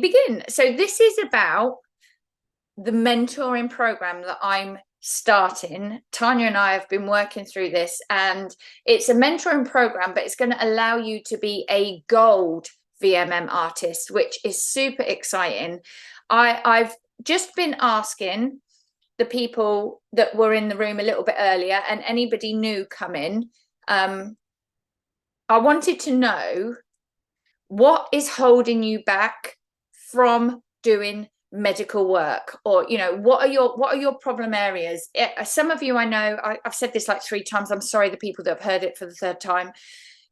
Begin. So this is about the mentoring program that I'm starting. Tanya and I have been working through this, and it's a mentoring program, but it's going to allow you to be a gold VMM artist, which is super exciting. I've just been asking the people that were in the room a little bit earlier and anybody new come in. I wanted to know, what is holding you back from doing medical work? Or, you know, what are your problem areas? Some of you, I know I've said this like 3 times. I'm sorry, the people that have heard it for the 3rd time,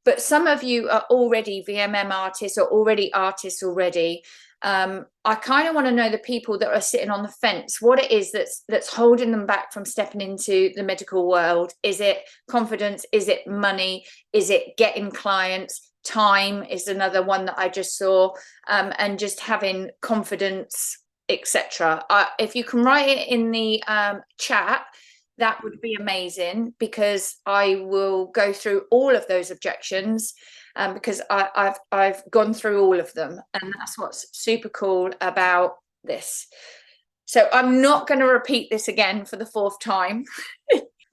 but some of you are already VMM artists or already artists already. I kind of want to know the people that are sitting on the fence, what it is that's holding them back from stepping into the medical world. Is it confidence? Is it money? Is it getting clients? Time is another one that I just saw, and just having confidence, etc. If you can write it in the chat, that would be amazing, because I will go through all of those objections, because I've gone through all of them, and that's what's super cool about this. So I'm not going to repeat this again for the 4th time.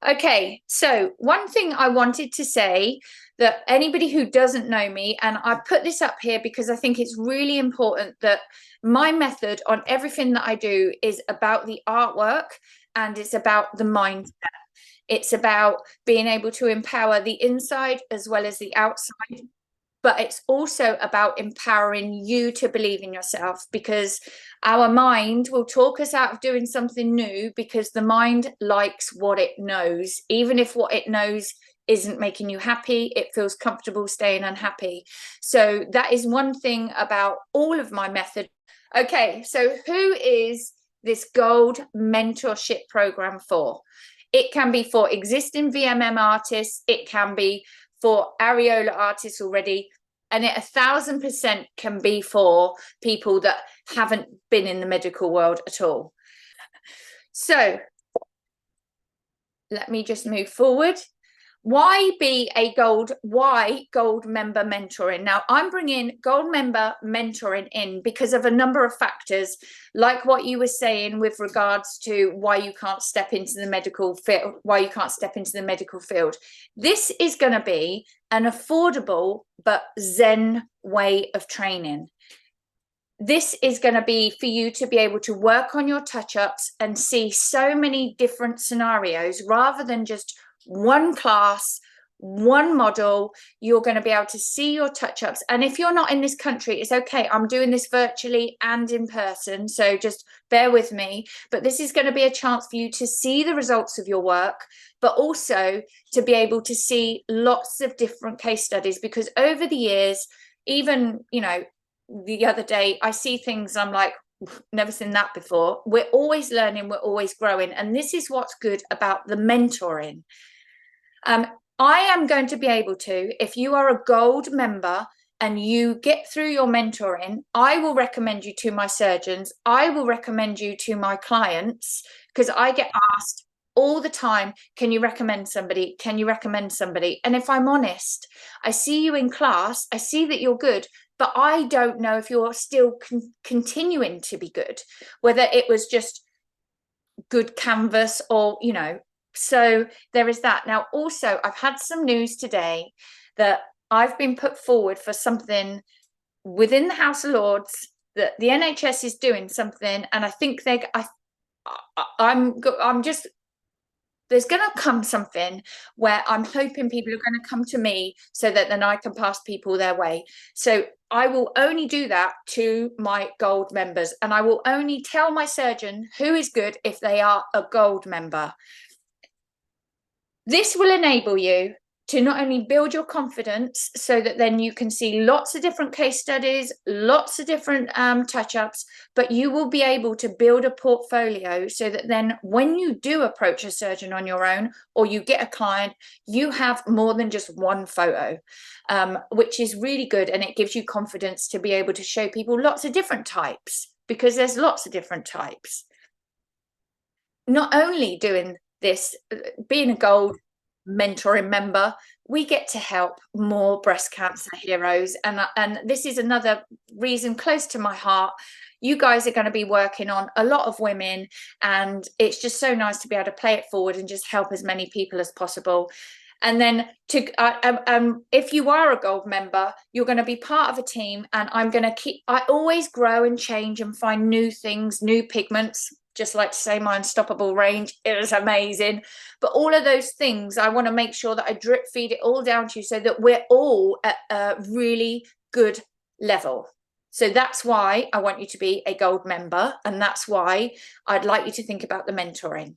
Okay, so one thing I wanted to say, that anybody who doesn't know me, and I put this up here because I think it's really important, that my method on everything that I do is about the artwork, and it's about the mindset. It's about being able to empower the inside as well as the outside, but it's also about empowering you to believe in yourself, because our mind will talk us out of doing something new, because the mind likes what it knows. Even if what it knows isn't making you happy, it feels comfortable staying unhappy. So that is one thing about all of my method. Okay, so who is this gold mentorship program for? It can be for existing VMM artists, it can be for areola artists already, and it 1000% can be for people that haven't been in the medical world at all. So let me just move forward. Why gold member mentoring? Now, I'm bringing gold member mentoring in because of a number of factors, like what you were saying with regards to why you can't step into the medical field. This is going to be an affordable but zen way of training. This is going to be for you to be able to work on your touch-ups and see so many different scenarios, rather than just one class, one model. You're going to be able to see your touch-ups. And if you're not in this country, it's okay. I'm doing this virtually and in person, so just bear with me. But this is going to be a chance for you to see the results of your work, but also to be able to see lots of different case studies, because over the years, even, you know, the other day I see things, I'm like, never seen that before. We're always learning, we're always growing, and this is what's good about the mentoring. I am going to be able to, if you are a gold member and you get through your mentoring, I will recommend you to my surgeons, I will recommend you to my clients, because I get asked all the time, can you recommend somebody? Can you recommend somebody? And if I'm honest, I see you in class, I see that you're good, but I don't know if you're still continuing to be good, whether it was just good canvas or, you know. So there is that. Now, also, I've had some news today that I've been put forward for something within the House of Lords, that the NHS is doing something, and I think I'm just, there's going to come something where I'm hoping people are going to come to me, so that then I can pass people their way. So I will only do that to my gold members, and I will only tell my surgeon who is good if they are a gold member. This will enable you to not only build your confidence, so that then you can see lots of different case studies, lots of different touch-ups, but you will be able to build a portfolio, so that then when you do approach a surgeon on your own, or you get a client, you have more than just one photo, which is really good, and it gives you confidence to be able to show people lots of different types, because there's lots of different types. Not only doing this, being a gold mentoring member, we get to help more breast cancer heroes. And this is another reason close to my heart. You guys are going to be working on a lot of women, and it's just so nice to be able to play it forward and just help as many people as possible. And then if you are a gold member, you're going to be part of a team, and I always grow and change and find new things, new pigments. Just like to say, my unstoppable range is amazing. But all of those things, I want to make sure that I drip feed it all down to you so that we're all at a really good level. So that's why I want you to be a gold member. And that's why I'd like you to think about the mentoring.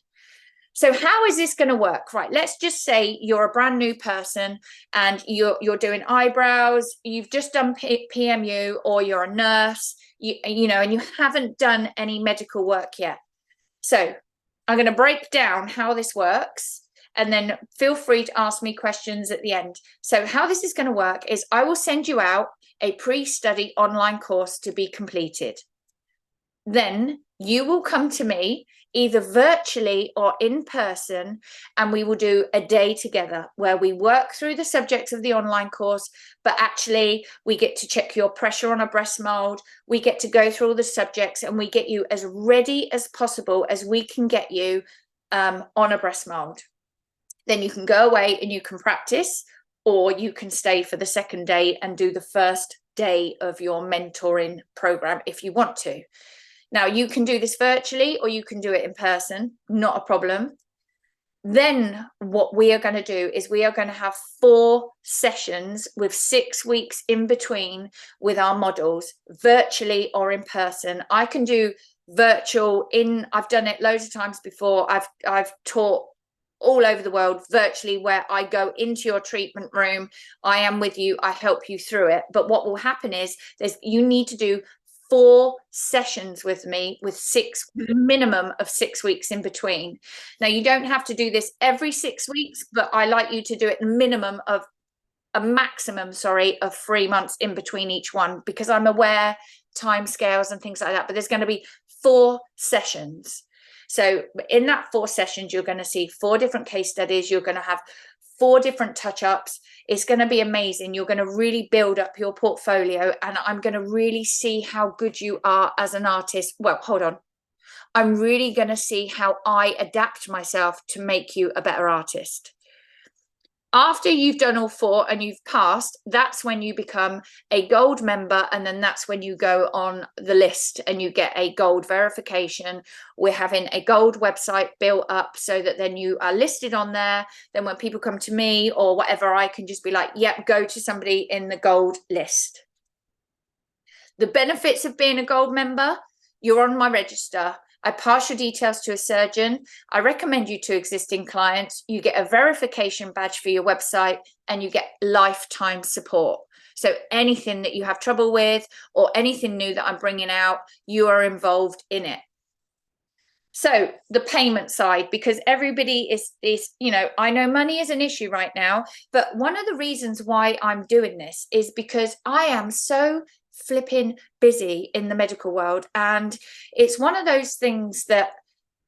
So how is this going to work? Right, let's just say you're a brand new person and you're doing eyebrows, you've just done PMU, or you're a nurse, you know, and you haven't done any medical work yet. So I'm going to break down how this works, and then feel free to ask me questions at the end. So how this is going to work is I will send you out a pre-study online course to be completed. Then you will come to me either virtually or in person, and we will do a day together where we work through the subjects of the online course, but actually we get to check your pressure on a breast mold, we get to go through all the subjects, and we get you as ready as possible as we can get you on a breast mold. Then you can go away and you can practice, or you can stay for the second day and do the first day of your mentoring program if you want to. Now, you can do this virtually or you can do it in person, not a problem. Then what we are going to do is we are going to have 4 sessions with 6 weeks in between with our models, virtually or in person. I can do virtual I've done it loads of times before. I've taught all over the world virtually, where I go into your treatment room, I am with you, I help you through it. But what will happen is you need to do 4 sessions with me with minimum of 6 weeks in between. Now, you don't have to do this every 6 weeks, but I like you to do it a maximum of 3 months in between each one, because I'm aware timescales and things like that. But there's going to be 4 sessions. So in that 4 sessions, you're going to see 4 different case studies. You're going to have 4 different touch-ups. It's going to be amazing. You're going to really build up your portfolio, and I'm going to really see how good you are as an artist. Well, hold on. I'm really going to see how I adapt myself to make you a better artist. After you've done all 4 and you've passed, that's when you become a gold member, and then that's when you go on the list and you get a gold verification. We're having a gold website built up so that then you are listed on there. Then when people come to me or whatever, I can just be like, yep, go to somebody in the gold list. The benefits of being a gold member: you're on my register. I pass your details to a surgeon. I recommend you to existing clients. You get a verification badge for your website, and you get lifetime support. So anything that you have trouble with or anything new that I'm bringing out, you are involved in it. So the payment side, because everybody is, you know, I know money is an issue right now, but one of the reasons why I'm doing this is because I am so flipping busy in the medical world. And it's one of those things that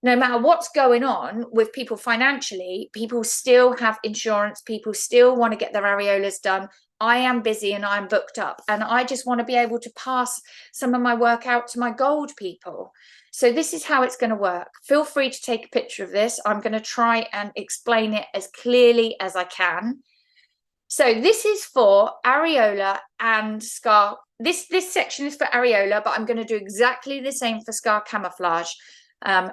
no matter what's going on with people financially, people still have insurance, people still want to get their areolas done. I am busy and I'm booked up, and I just want to be able to pass some of my work out to my gold people. So this is how it's going to work. Feel free to take a picture of this. I'm going to try and explain it as clearly as I can. So this is for areola and scar. This section is for areola, but I'm going to do exactly the same for scar camouflage.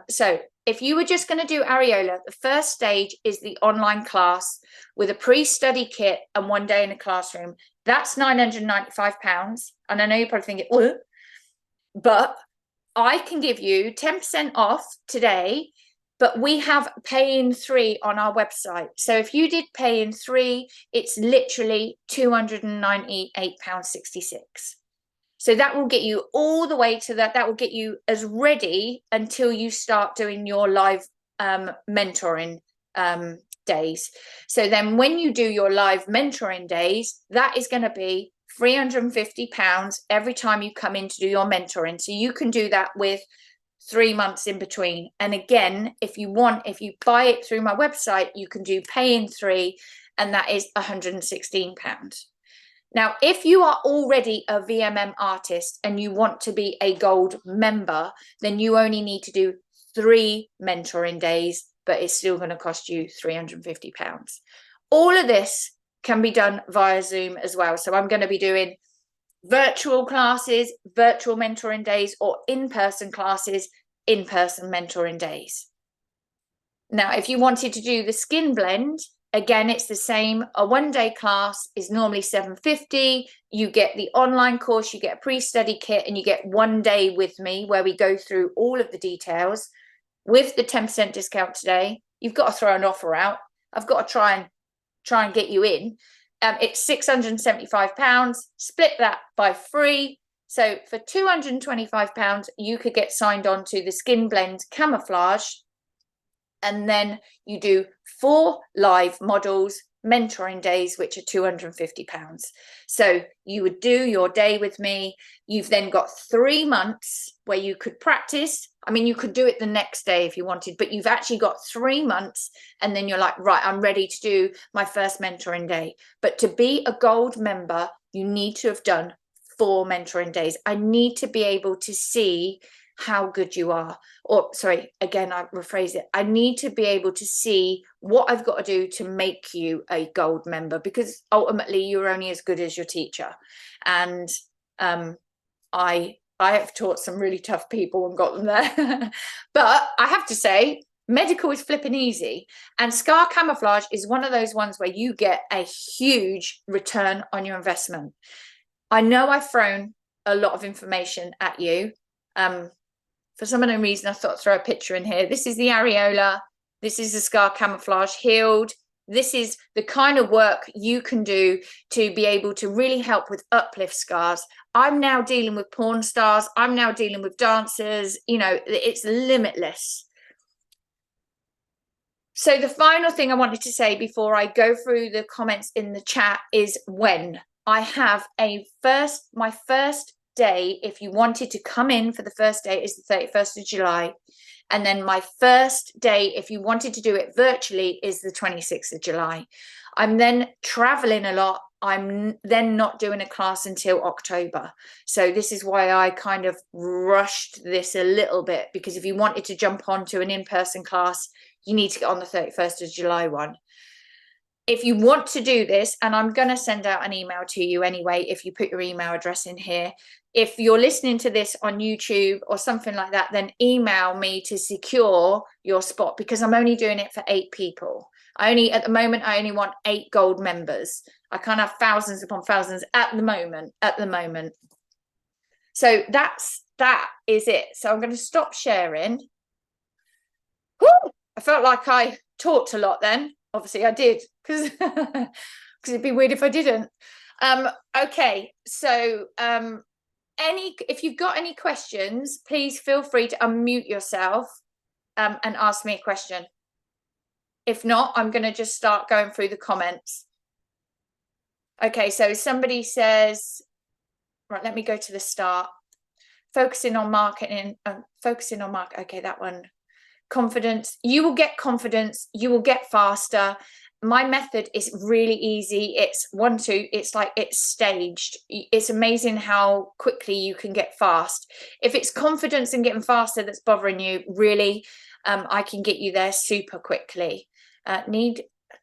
So if you were just going to do areola, the first stage is the online class with a pre-study kit and 1 day in a classroom. That's £995. And I know you're probably thinking, what? But I can give you 10% off today, but we have pay in 3 on our website. So if you did pay in 3, it's literally £298.66. So that will get you all the way to that. That will get you as ready until you start doing your live mentoring days. So then when you do your live mentoring days, that is going to be £350 every time you come in to do your mentoring. So you can do that with 3 months in between. And again, if you buy it through my website, you can do pay in 3, and that is £116. Now, if you are already a VMM artist and you want to be a gold member, then you only need to do 3 mentoring days, but it's still going to cost you £350. All of this can be done via Zoom as well. So I'm going to be doing virtual classes, virtual mentoring days, or in-person classes, in-person mentoring days. Now, if you wanted to do the skin blend, again, it's the same. A 1-day class is normally £750. You get the online course, you get a pre-study kit, and you get 1 day with me where we go through all of the details. With the 10% discount today, you've got to throw an offer out. I've got to try and get you in. It's £675. Split that by 3. So for £225, you could get signed on to the Skin Blend Camouflage. And then you do 4 live models, mentoring days, which are £250. So you would do your day with me. You've then got 3 months where you could practice. I mean, you could do it the next day if you wanted, but you've actually got 3 months, and then you're like, right, I'm ready to do my first mentoring day. But to be a gold member, you need to have done 4 mentoring days. I need to be able to see how good you are. Or sorry, again, I rephrase it. I need to be able to see what I've got to do to make you a gold member, because ultimately you're only as good as your teacher. And I have taught some really tough people and got them there. But I have to say, medical is flipping easy, and scar camouflage is one of those ones where you get a huge return on your investment. I know I've thrown a lot of information at you. For some unknown reason, I thought I'd throw a picture in here. This is the areola. This is the scar camouflage healed. This is the kind of work you can do to be able to really help with uplift scars. I'm now dealing with porn stars. I'm now dealing with dancers. You know, it's limitless. So the final thing I wanted to say before I go through the comments in the chat is when I have my first day, if you wanted to come in for the first day, is the 31st of July. And then my first day, if you wanted to do it virtually, is the 26th of July. I'm then traveling a lot. I'm then not doing a class until October. So this is why I kind of rushed this a little bit, because if you wanted to jump onto an in-person class, you need to get on the 31st of July one. If you want to do this, and I'm going to send out an email to you anyway, if you put your email address in here. If you're listening to this on YouTube or something like that, then email me to secure your spot, because I'm only doing it for 8 people. At the moment, I only want 8 gold members. I can't have thousands upon thousands at the moment. So that is it. So I'm going to stop sharing. Whew! I felt like I talked a lot then. Obviously I did, because it'd be weird if I didn't. Okay, so if you've got any questions, please feel free to unmute yourself and ask me a question. If not, I'm going to just start going through the comments. Okay, so somebody says, right, let me go to the start. Focusing on marketing. Okay, that one. Confidence. You will get confidence. You will get faster. My method is really easy. It's 1, 2. It's like it's staged. It's amazing how quickly you can get fast. If it's confidence and getting faster that's bothering you, really, I can get you there super quickly.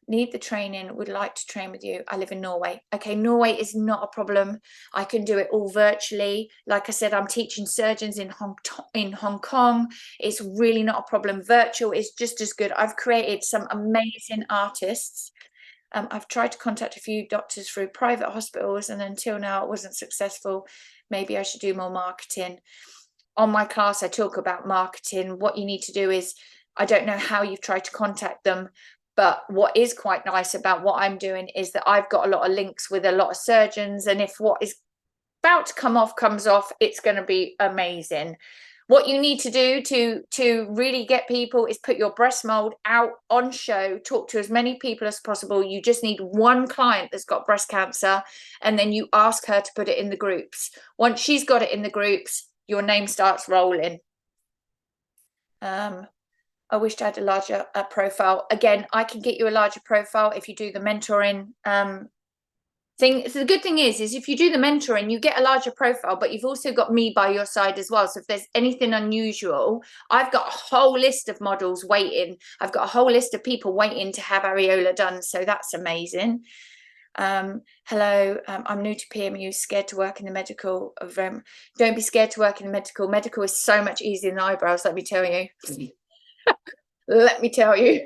Need the training, would like to train with you. I live in Norway. Okay, Norway is not a problem. I can do it all virtually. Like I said, I'm teaching surgeons in Hong Kong. It's really not a problem. Virtual is just as good. I've created some amazing artists. I've tried to contact a few doctors through private hospitals, and until now it wasn't successful. Maybe I should do more marketing. On my class, I talk about marketing. What you need to do is, I don't know how you've tried to contact them, but what is quite nice about what I'm doing is that I've got a lot of links with a lot of surgeons, and if what is about to come off comes off, it's going to be amazing. What you need to do to really get people is put your breast mold out on show, talk to as many people as possible. You just need one client that's got breast cancer, and then you ask her to put it in the groups. Once she's got it in the groups, your name starts rolling. I wished I had a larger profile. Again, I can get you a larger profile if you do the mentoring thing. So the good thing is if you do the mentoring, you get a larger profile, but you've also got me by your side as well. So if there's anything unusual, I've got a whole list of models waiting. I've got a whole list of people waiting to have areola done. So that's amazing. Hello, I'm new to PMU, scared to work in the medical. Don't be scared to work in the medical. Medical is so much easier than eyebrows, let me tell you. Let me tell you.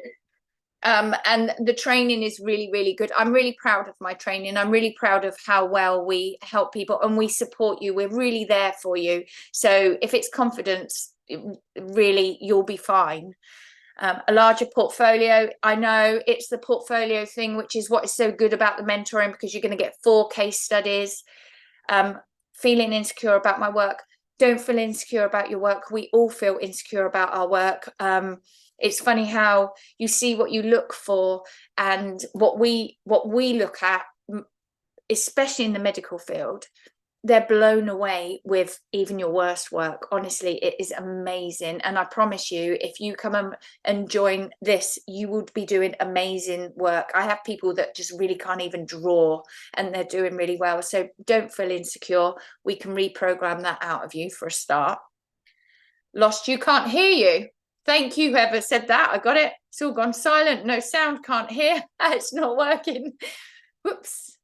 And the training is really, really good. I'm really proud of my training. I'm really proud of how well we help people and we support you. We're really there for you. So if it's confidence, really, you'll be fine. A larger portfolio. I know it's the portfolio thing, which is what is so good about the mentoring, because you're going to get 4 case studies. Feeling insecure about my work. Don't feel insecure about your work. We all feel insecure about our work. It's funny how you see what you look for and what we look at, especially in the medical field. They're blown away with even your worst work. Honestly, it is amazing. And I promise you, if you come and join this, you would be doing amazing work. I have people that just really can't even draw and they're doing really well. So don't feel insecure. We can reprogram that out of you for a start. Lost, you can't hear you. Thank you, whoever said that. I got it. It's all gone silent. No sound, can't hear. It's not working. Whoops.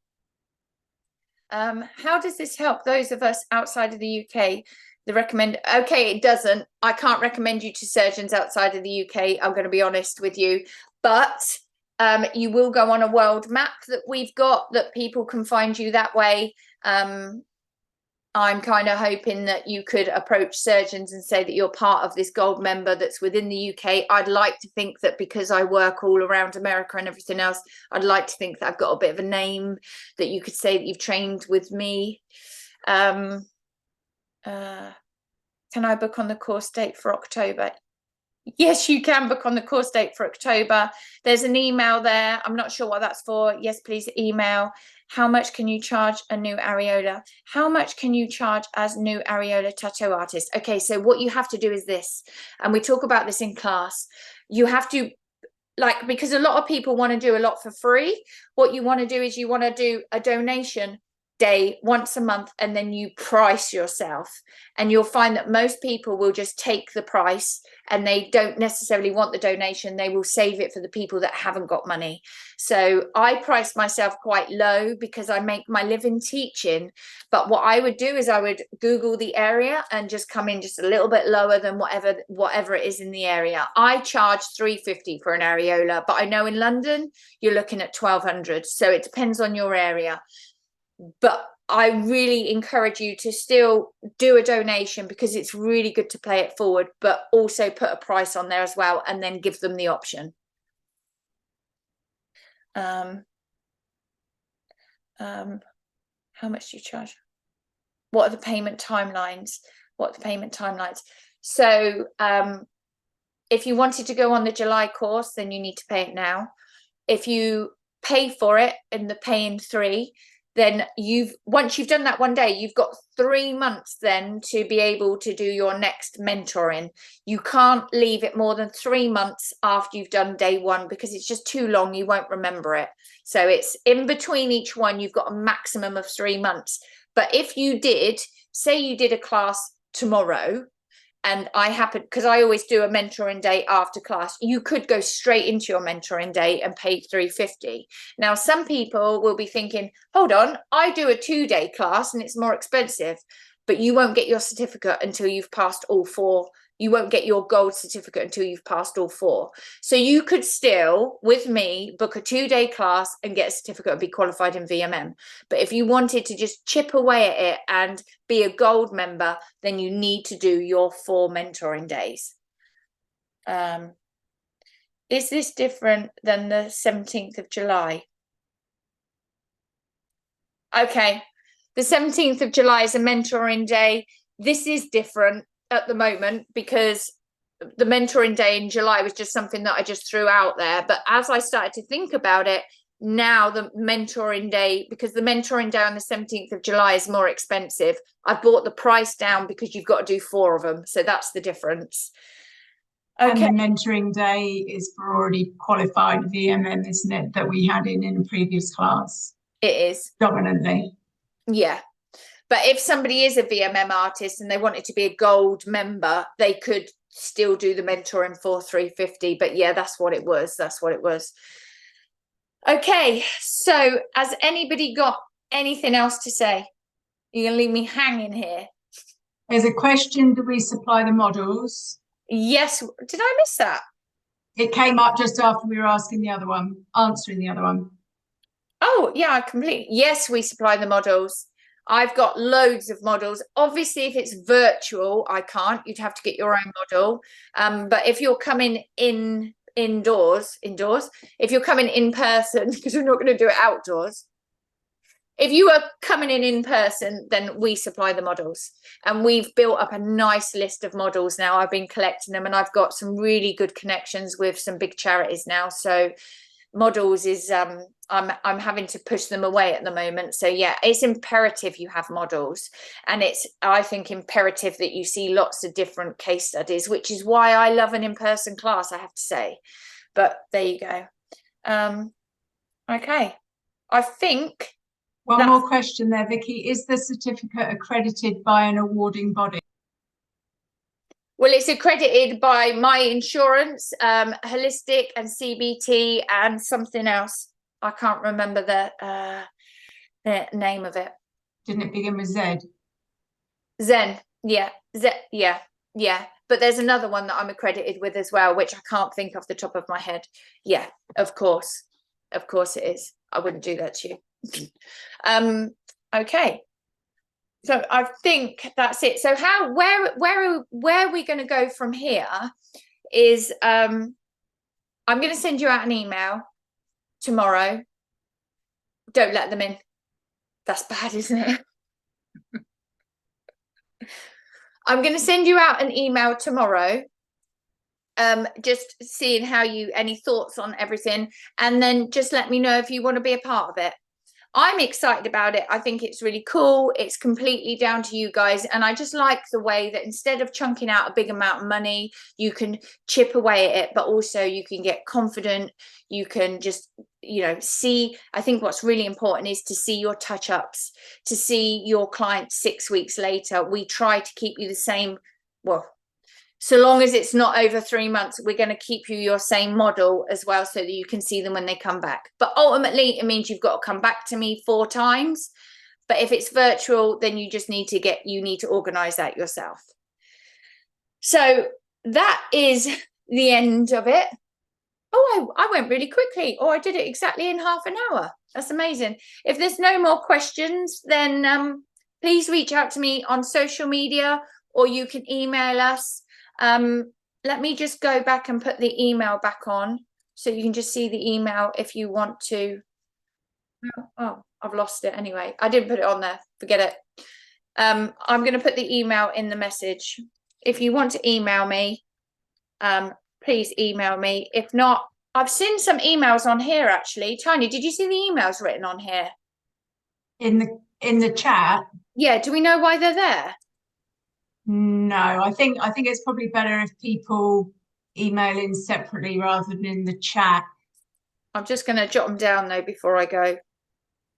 How does this help those of us outside of the UK? Okay, it doesn't. I can't recommend you to surgeons outside of the UK. I'm going to be honest with you, but you will go on a world map that we've got that people can find you that way. I'm kind of hoping that you could approach surgeons and say that you're part of this gold member that's within the UK. I'd like to think that because I work all around America and everything else, I'd like to think that I've got a bit of a name that you could say that you've trained with me. Can I book on the course date for October? Yes, you can book on the course date for October. There's an email there. I'm not sure what that's for. Yes, please email. How much can you charge a new areola? How much can you charge as new areola tattoo artist? Okay, so what you have to do is this, and we talk about this in class. You have to, like, because a lot of people want to do a lot for free. What you want to do is you want to do a donation day once a month, and then you price yourself, and you'll find that most people will just take the price and they don't necessarily want the donation. They will save it for the people that haven't got money. So I price myself quite low because I make my living teaching. But what I would do is I would Google the area and just come in just a little bit lower than whatever it is in the area. I charge £350 for an areola, but I know in London you're looking at £1,200. So it depends on your area. But I really encourage you to still do a donation because it's really good to play it forward, but also put a price on there as well and then give them the option. How much do you charge? What are the payment timelines? So if you wanted to go on the July course, then you need to pay it now. If you pay for it in the pay in 3, then once you've done that one day, you've got 3 months then to be able to do your next mentoring. You can't leave it more than 3 months after you've done day 1 because it's just too long. You won't remember it. So it's in between each one, you've got a maximum of 3 months. But if you did, say you did a class tomorrow, and I happen, because I always do a mentoring day after class, you could go straight into your mentoring day and pay $350. Now, some people will be thinking, hold on, I do a 2-day class and it's more expensive, but you won't get your certificate until you've passed all 4. You won't get your gold certificate until you've passed all 4. So you could still, with me, book a 2-day class and get a certificate and be qualified in VMM. But if you wanted to just chip away at it and be a gold member, then you need to do your 4 mentoring days. Is this different than the 17th of July? Okay, the 17th of July is a mentoring day. This is different at the moment because the mentoring day in July was just something that I just threw out there. But as I started to think about it, now the mentoring day, because the mentoring day on the 17th of July is more expensive, I brought the price down because you've got to do 4 of them. So that's the difference. And Okay. the mentoring day is for already qualified VMM, isn't it? That we had in a previous class. It is. Dominantly. Yeah. But if somebody is a VMM artist and they wanted to be a gold member, they could still do the mentoring for 350. But yeah, that's what it was. That's what it was. Okay. So has anybody got anything else to say? You're going to leave me hanging here. There's a question, do we supply the models? Yes. Did I miss that? It came up just after we were asking the other one, answering the other one. Oh, yeah, completely. Yes, we supply the models. I've got loads of models. Obviously, if it's virtual, I can't. You'd have to get your own model. But if you're coming indoors, if you're coming in person, because we're not going to do it outdoors. If you are coming in person, then we supply the models. And we've built up a nice list of models now. I've been collecting them and I've got some really good connections with some big charities now. So models is I'm having to push them away at the moment. So yeah, it's imperative you have models, and it's, I think, imperative that you see lots of different case studies, which is why I love an in-person class, I have to say. But there you go. Okay, I think one more question there, Vicky. Is the certificate accredited by an awarding body? Well, it's accredited by my insurance, Holistic and CBT and something else. I can't remember the name of it. Didn't it begin with Z? Zen, yeah, yeah. But there's another one that I'm accredited with as well, which I can't think off the top of my head. Yeah, of course it is. I wouldn't do that to you. Okay. So I think that's it. So where are we going to go from here is I'm going to send you out an email tomorrow. Don't let them in. That's bad, isn't it? I'm going to send you out an email tomorrow, just seeing how any thoughts on everything, and then just let me know if you want to be a part of it. I'm excited about it. I think it's really cool. It's completely down to you guys. And I just like the way that instead of chunking out a big amount of money, you can chip away at it, but also you can get confident. You can just, see. I think what's really important is to see your touch ups, to see your client 6 weeks later. We try to keep you the same. Well, so long as it's not over 3 months, we're going to keep you your same model as well, so that you can see them when they come back. But ultimately, it means you've got to come back to me 4 times. But if it's virtual, then you just need to organize that yourself. So that is the end of it. Oh, I went really quickly. Oh, I did it exactly in half an hour. That's amazing. If there's no more questions, then please reach out to me on social media, or you can email us. Let me just go back and put the email back on, so you can just see the email if you want to. Oh, I've lost it anyway. I didn't put it on there. Forget it. I'm going to put the email in the message. If you want to email me, please email me. If not, I've seen some emails on here actually. Tanya, did you see the emails written on here? In the chat? Yeah, do we know why they're there? No, I think it's probably better if people email in separately rather than in the chat. I'm just going to jot them down though before I go.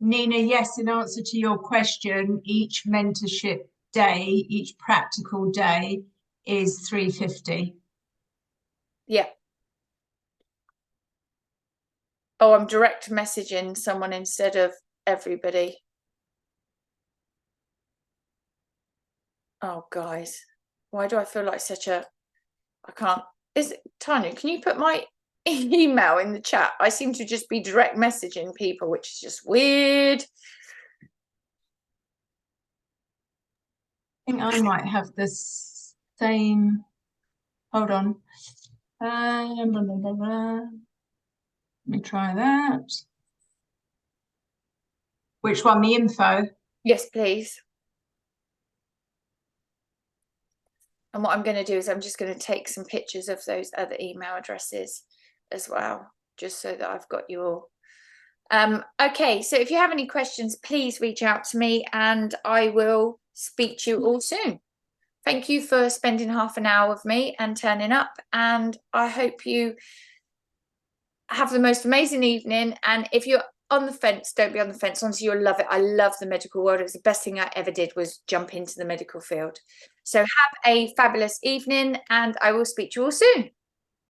Nina, yes, in answer to your question, each mentorship day, each practical day is 350. Yeah. Oh, I'm direct messaging someone instead of everybody. Oh, guys, why do I feel like I can't. Tanya, can you put my email in the chat? I seem to just be direct messaging people, which is just weird. I think I might have the same. Hold on. Blah, blah, blah, blah. Let me try that. Which one? The info? Yes, please. And what I'm going to do is I'm just going to take some pictures of those other email addresses as well, just so that I've got you all. Okay, so if you have any questions, please reach out to me and I will speak to you all soon. Thank you for spending half an hour with me and turning up. And I hope you have the most amazing evening. And if you're on the fence, don't be on the fence. Honestly, you'll love it. I love the medical world. It was the best thing I ever did was jump into the medical field. So have a fabulous evening, and I will speak to you all soon.